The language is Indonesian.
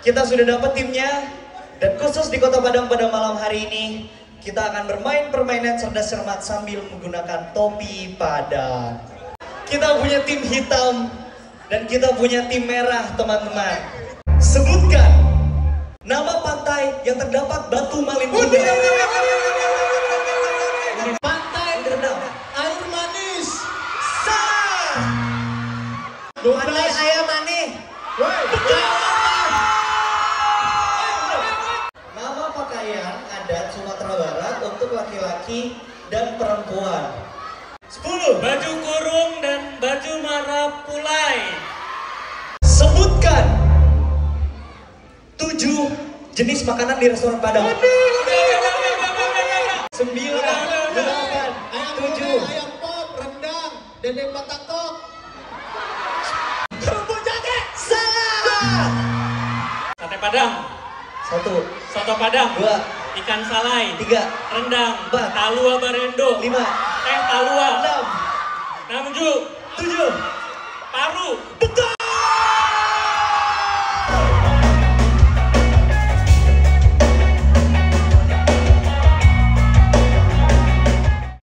kita sudah dapat timnya. Dan khusus di Kota Padang pada malam hari ini, kita akan bermain permainan cerdas cermat sambil menggunakan topi Padang. Kita punya tim hitam dan kita punya tim merah, teman-teman. Sebutkan nama pantai yang terdapat batu malin kuda. Pantai Air Manis. Salah. Pantai Ayam Manis. Nama pakaian adat Sumatera Barat untuk laki-laki dan perempuan. 10. Baju kurung dan baju marapulai. Sebutkan 7 jenis makanan di restoran Padang. 9, 8, 7. Ayam pop, rendang, dendeng batagor. Kerupuk jate. Salah. Sate Padang. 1, Soto Padang. 2, Ikan salai. 3, Rendang. 4, Talua barendo. 5, Teh talua. 6, 7. 7. Paru. Betul.